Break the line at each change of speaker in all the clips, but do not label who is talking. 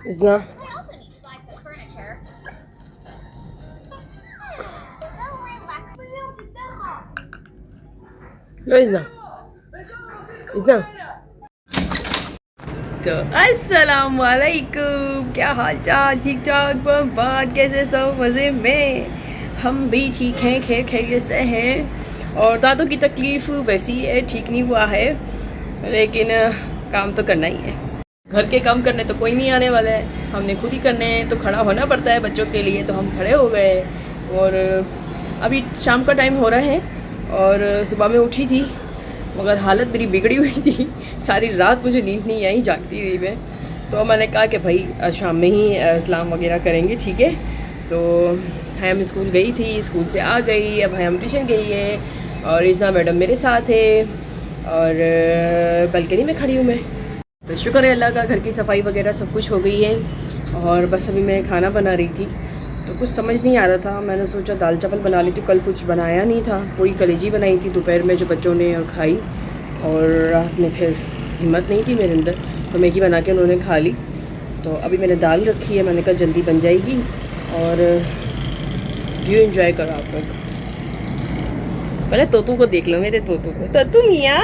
Isna. Go Isna. Isna. तो अस्सलाम वालेकुम, क्या हाल चाल? ठीक ठाक बात, कैसे सब मज़े में? हम भी ठीक हैं, खैर खैरियत से हैं। और दादों की तकलीफ़ वैसी है, ठीक नहीं हुआ है, लेकिन काम तो करना ही है। घर के काम करने तो कोई नहीं आने वाला है, हमने खुद ही करने हैं। तो खड़ा होना पड़ता है बच्चों के लिए, तो हम खड़े हो गए। और अभी शाम का टाइम हो रहा है और सुबह में उठी थी, मगर हालत मेरी बिगड़ी हुई थी। सारी रात मुझे नींद नहीं आई, जागती रही मैं। तो मैंने कहा कि भाई शाम में ही सलाम वगैरह करेंगे, ठीक है। तो हम स्कूल गई थी, स्कूल से आ गई, अब हम ट्यूशन गई है और इजना मैडम मेरे साथ है और बालकनी में खड़ी हूँ मैं। तो शुक्र है अल्लाह का, घर की सफाई वगैरह सब कुछ हो गई है। और बस अभी मैं खाना बना रही थी, तो कुछ समझ नहीं आ रहा था। मैंने सोचा दाल चावल बना ली थी, कल कुछ बनाया नहीं था। कोई कलेजी बनाई थी दोपहर में जो बच्चों ने और खाई, और रात में फिर हिम्मत नहीं थी मेरे अंदर, तो मैगी बना के उन्होंने खा ली। तो अभी मैंने दाल रखी है, मैंने कहा जल्दी बन जाएगी। और व्यू एंजॉय करो आप लोग। पहले तोतू को देख लो, मेरे तोतू को। तोतू मियां,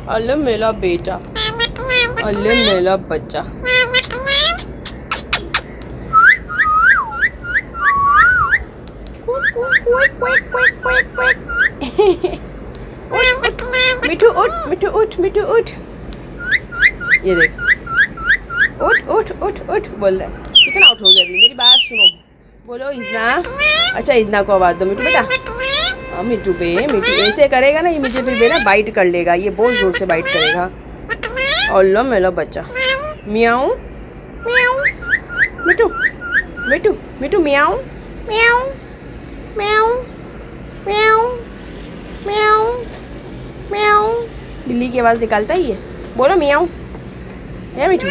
अल्लाह मेरा बेटा, अल्लाह मेरा बच्चा। मिठू उठ, मिठू उठ, मिठू उठ, ये देख, उठ उठ उठ उठ बोल रहा है। कितना उठ हो गया अभी? मेरी बात सुनो, बोलो इजना। अच्छा इजना को आवाज़ दो, मिठू बेटा। हाँ मिठू पे, मिठू ऐसे करेगा ना ये मुझे फिर बेटा बाइट कर लेगा, ये बहुत ज़ोर से बाइट करेगा। अल्लाह मेरा बच्चा, मियाऊ मियाऊ, मिठू मिठू मिठू मियाऊ मियाऊ म्याऊ म्याऊ म्याऊ म्याऊ। बिल्ली की आवाज़ निकालता ही है, बोलो मियाऊ। है मिठू,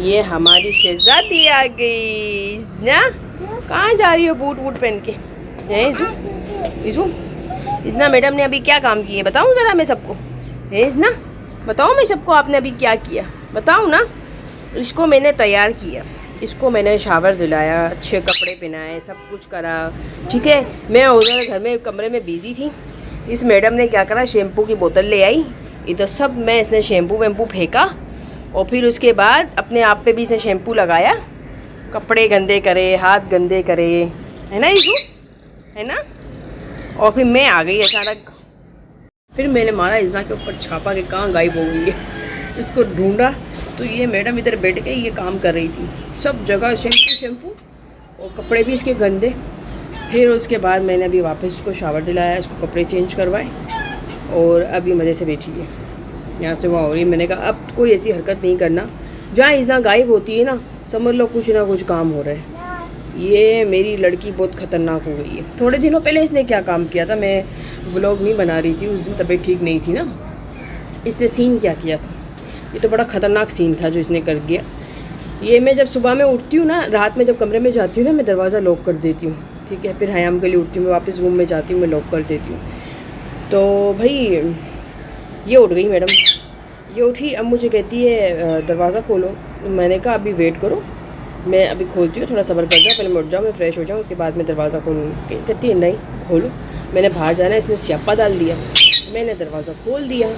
ये हमारी शहजादी आ गई ना। कहाँ जा रही हो बूट वूट पहन के? है इजू, इजू, इजना मैडम ने अभी क्या काम किए बताऊँ ज़रा मैं सबको? है इजना, बताओ मैं सबको आपने अभी क्या किया, बताओ ना। इसको मैंने तैयार किया, इसको मैंने शावर दिलाया, अच्छे कपड़े पहनाए, सब कुछ करा, ठीक है। मैं उधर घर में कमरे में बिज़ी थी। इस मैडम ने क्या करा, शैम्पू की बोतल ले आई, इधर सब में इसने शैम्पू वैम्पू फेंका। और फिर उसके बाद अपने आप पे भी इसने शैम्पू लगाया, कपड़े गंदे करे, हाथ गंदे करे, है ना इशू, है ना। और फिर मैं आ गई अचानक, फिर मैंने मारा इजना के ऊपर छापा कि कहाँ गायब हो गई है। इसको ढूंढा तो ये मैडम इधर बैठ के ये काम कर रही थी, सब जगह शैम्पू शैम्पू, और कपड़े भी इसके गंदे। फिर उसके बाद मैंने अभी वापस इसको शावर दिलाया, इसको कपड़े चेंज करवाए, और अभी मज़े से बैठी है, यहाँ से वहाँ हो रही है। मैंने कहा अब कोई ऐसी हरकत नहीं करना, जहाँ इतना गायब होती है ना समझ लो कुछ ना कुछ काम हो रहा है। ये मेरी लड़की बहुत ख़तरनाक हो गई है। थोड़े दिनों पहले इसने क्या काम किया था, मैं व्लॉग नहीं बना रही थी उस दिन, तबीयत ठीक नहीं थी ना। इसने सीन क्या किया था, ये तो बड़ा ख़तरनाक सीन था जो इसने कर दिया। ये मैं जब सुबह में उठती हूँ ना, रात में जब कमरे में जाती हूँ ना, मैं दरवाज़ा लॉक कर देती हूँ, ठीक है। फिर हयाम के लिए उठती हूँ, मैं वापस रूम में जाती हूँ, मैं लॉक कर देती हूँ। तो भाई ये उठ गई मैडम, ये उठी, अब मुझे कहती है दरवाज़ा खोलो। मैंने कहा अभी वेट करो, मैं अभी खोलती हूँ, थोड़ा सब्र कर जाओ, पहले मैं उठ जाऊँ, मैं फ़्रेश हो जाऊँ, उसके बाद मैं दरवाज़ा खोलूँ। कहती है नहीं खोलो, मैंने बाहर जाना है। इसने स्यापा डाल दिया, मैंने दरवाज़ा खोल दिया।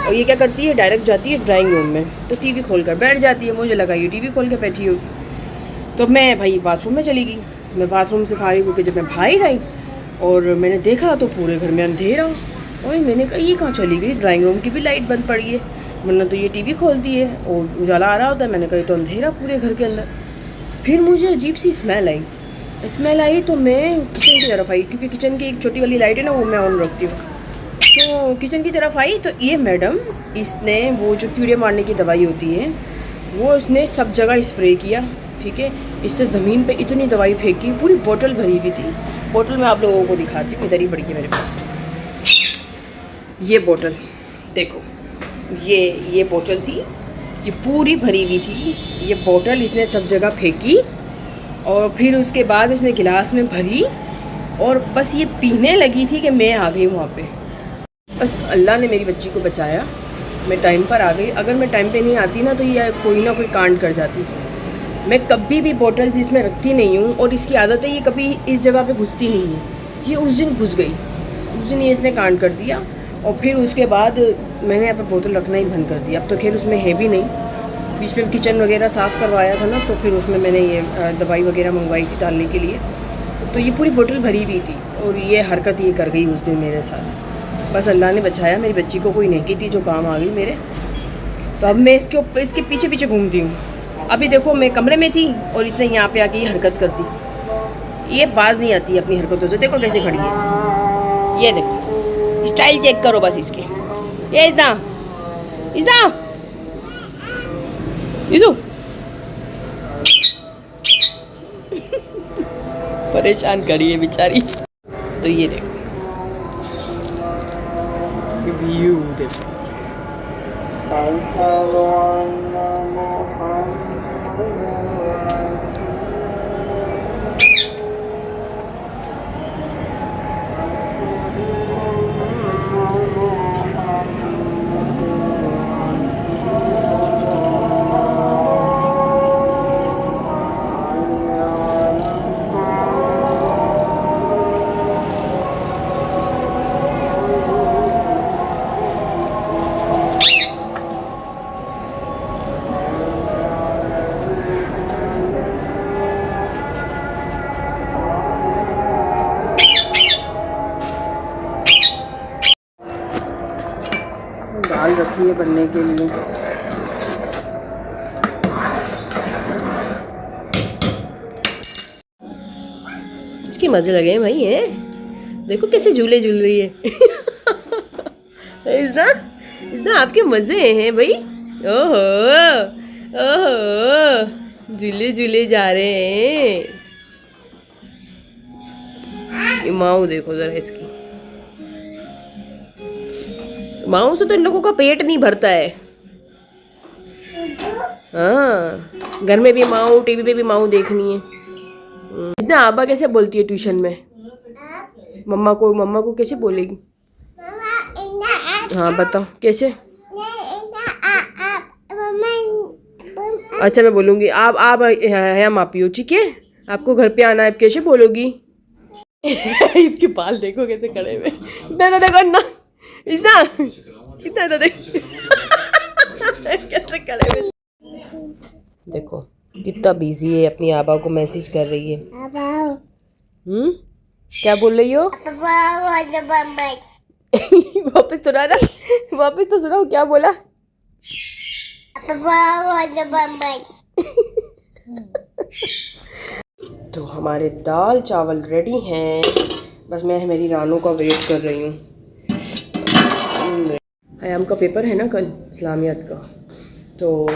और ये क्या करती है, डायरेक्ट जाती है ड्राइंग रूम में, तो टीवी खोल कर बैठ जाती है। मुझे लगा ये टीवी खोल के बैठी होगी, तो मैं भाई बाथरूम में चली गई। मैं बाथरूम से फारिग होकर जब मैं बाहर आई और मैंने देखा तो पूरे घर में अंधेरा। और मैंने कहा ये कहाँ चली गई, ड्राइंग रूम की भी लाइट बंद पड़ी है, वरना तो ये टीवी खोलती है और उजाला आ रहा होता है। मैंने कहा तो अंधेरा पूरे घर के अंदर। फिर मुझे अजीब सी स्मेल आई, तो मैं किचन की तरफ आई, क्योंकि किचन की एक छोटी वाली लाइट है ना, वो मैं ऑन रखती हूँ। तो किचन की तरफ आई तो ये मैडम, इसने वो जो कीड़े मारने की दवाई होती है वो इसने सब जगह स्प्रे किया, ठीक है। इससे ज़मीन पे इतनी दवाई फेंकी, पूरी बोतल भरी हुई थी। बोतल मैं आप लोगों को दिखाती हूँ, इधर ही पड़ी है मेरे पास। ये बोतल देखो, ये बोतल थी, ये पूरी भरी हुई थी। ये बोतल इसने सब जगह फेंकी और फिर उसके बाद इसने गिलास में भरी और बस ये पीने लगी थी कि मैं आ गई वहाँ पे। बस अल्लाह ने मेरी बच्ची को बचाया मैं टाइम पर आ गई। अगर मैं टाइम पे नहीं आती ना तो ये कोई ना कोई कांड कर जाती। मैं कभी भी बॉटल्स इसमें रखती नहीं हूँ और इसकी आदत है ये कभी इस जगह पे घुसती नहीं है। ये उस दिन घुस गई, उस दिन ये इसने कांड कर दिया और फिर उसके बाद मैंने यहाँ पर बोतल रखना ही बंद कर दिया। अब तो खैर उसमें है भी नहीं। बीच में किचन वगैरह साफ़ करवाया था ना, तो फिर उसमें मैंने ये दवाई वगैरह मंगवाई थी डालने के लिए, तो ये पूरी बोतल भरी हुई थी और ये हरकत ये कर गई उस दिन मेरे साथ। बस अल्लाह ने बचाया, मेरी बच्ची को कोई नहीं थी जो काम आ गई मेरे। तो अब मैं इसके पीछे पीछे घूमती हूँ। अभी देखो मैं कमरे में थी और इसने यहाँ पे आके ये हरकत कर दी। ये बाज नहीं आती अपनी हरकतों से। देखो कैसे खड़ी है, ये देखो स्टाइल चेक करो बस इसके। ये इज़ा इज़ू परेशान करी है बेचारी। तो ये देखो व्यू देखो। दाल रखी है बनने के लिए। इसके मजे लगे हैं भाई है। देखो कैसे झूले झूल रही है। इतना आपके मजे हैं भाई। ओहो ओहो झूले झूले जा रहे हैं। ये माऊ देखो जरा इसकी। माऊ से तो इन लोगों का पेट नहीं भरता है। हाँ, घर में भी माऊ, टीवी पे भी माऊ देखनी है। इतना आबा कैसे बोलती है ट्यूशन में? मम्मा को कैसे बोलेगी? हाँ बताओ कैसे? अच्छा मैं बोलूँगी आप है मापियो, ठीक है? आपको घर पे आना है, कैसे बोलोगी? इसके बाल देखो कैसे खड़े हुए। देखो ना इतना कैसे खड़े हुए। देखो कितना बिजी है, अपनी आबा को मैसेज कर रही है। क्या बोल रही हो? वापस तो सुनाओ क्या बोला। तो हमारे दाल चावल रेडी हैं, बस मैं मेरी रानू का वेट कर रही हूँ। हयाम का पेपर है ना कल इस्लामियात का, तो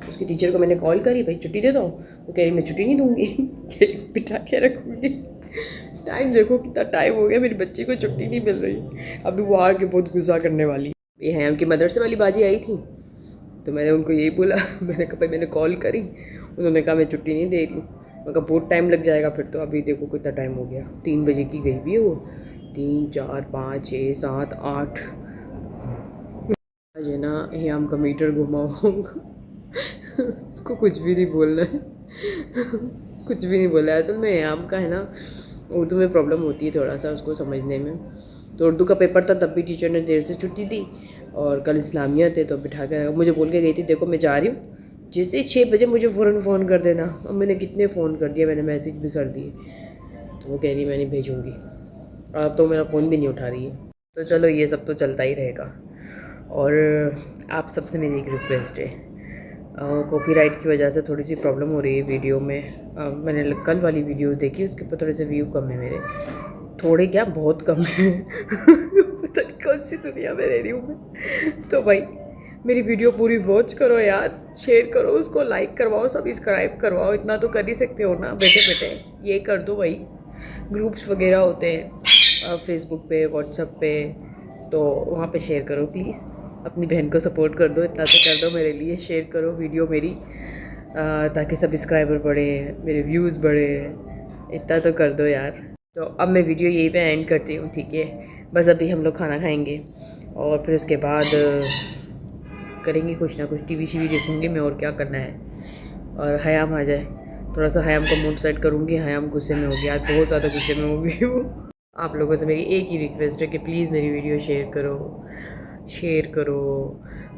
उसकी टीचर को मैंने कॉल करी, भाई छुट्टी दे दो। वो कह रही मैं छुट्टी नहीं दूँगी, बिठा के रखूँगी। टाइम देखो कितना टाइम हो गया, मेरी बच्ची को छुट्टी नहीं मिल रही। अभी वो आके बहुत गुस्सा करने वाली। ये हयाम की मदरसे वाली बाजी आई थी, तो मैंने उनको यही बोला, मैंने कहा भाई मैंने कॉल करी, उन्होंने कहा मैं छुट्टी नहीं दे रही हूँ। मैं कहा बहुत टाइम लग जाएगा फिर तो। अभी देखो कितना टाइम हो गया, 3 बजे की गई भी है वो। 3 4 5 6 7 8 आज है ना हयाम का मीटर घुमाऊँगा। उसको कुछ भी नहीं बोलना है। कुछ भी नहीं बोला है। असल में हयाम का है ना उर्दू में प्रॉब्लम होती है थोड़ा सा उसको समझने में। तो उर्दू का पेपर था तब भी टीचर ने देर से छुट्टी दी, और कल इस्लामिया थे तो बिठा कर मुझे बोल के गई थी देखो मैं जा रही हूँ, जैसे 6 बजे मुझे फ़ौरन फ़ोन कर देना। और मैंने कितने फ़ोन कर दिए, मैंने मैसेज भी कर दिए, तो वो कह रही मैं नहीं भेजूँगी। अब तो मेरा फ़ोन भी नहीं उठा रही है। तो चलो ये सब तो चलता ही रहेगा। और आप सबसे मेरी एक रिक्वेस्ट है, कॉपीराइट की वजह से थोड़ी सी प्रॉब्लम हो रही है वीडियो में। मैंने कल वाली वीडियो देखी, उसके ऊपर थोड़े से व्यू कम है मेरे, थोड़े क्या बहुत कम है। पता नहीं कौन सी दुनिया में रह रही हूँ मैं। तो भाई मेरी वीडियो पूरी वॉच करो यार, शेयर करो उसको, लाइक करवाओ, सब्सक्राइब करवाओ। इतना तो कर ही सकते हो ना बेटे बेटे, ये कर दो भाई। ग्रुप्स वगैरह होते हैं फेसबुक पे, व्हाट्सएप पे, तो वहाँ पे शेयर करो प्लीज़। अपनी बहन को सपोर्ट कर दो, इतना तो कर दो मेरे लिए। शेयर करो वीडियो मेरी, ताकि सब्सक्राइबर बढ़े, मेरे व्यूज़ बढ़े, इतना तो कर दो यार। तो अब मैं वीडियो यहीं पे एंड करती हूँ, ठीक है? बस अभी हम लोग खाना खाएंगे और फिर उसके बाद
करेंगे कुछ ना कुछ, टीवी शीवी देखूँगी मैं, और क्या करना है। और हयाम आ जाए, थोड़ा सा हयाम को मूड सेट करूँगी। हयाम गुस्से में हो गया, आज बहुत ज़्यादा गुस्से में हो गई हूँ। आप लोगों से मेरी एक ही रिक्वेस्ट है कि प्लीज़ मेरी वीडियो शेयर करो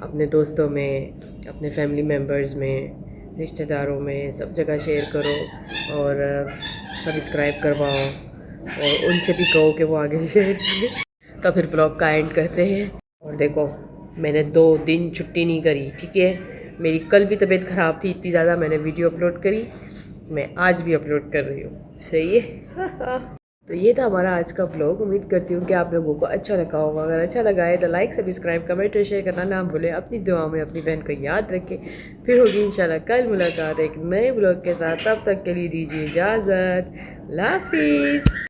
अपने दोस्तों में, अपने फैमिली मेम्बर्स में, रिश्तेदारों में, सब जगह शेयर करो और सब्सक्राइब करवाओ और उनसे भी कहो कि वो आगे शेयर करें। तो फिर ब्लॉग का एंड करते हैं। और देखो मैंने 2 दिन छुट्टी नहीं करी, ठीक है। मेरी कल भी तबीयत ख़राब थी, इतनी ज़्यादा मैंने वीडियो अपलोड करी, मैं आज भी अपलोड कर रही हूँ, सही है। तो ये था हमारा आज का ब्लॉग। उम्मीद करती हूँ कि आप लोगों को अच्छा लगा होगा। अगर अच्छा लगा है तो लाइक, सब्सक्राइब, कमेंट और शेयर करना ना भूलें। अपनी दुआ में अपनी बहन को याद रखें। फिर होगी इंशाल्लाह कल मुलाकात एक नए ब्लॉग के साथ। तब तक के लिए दीजिए इजाज़त। अल्लाह हाफिज़।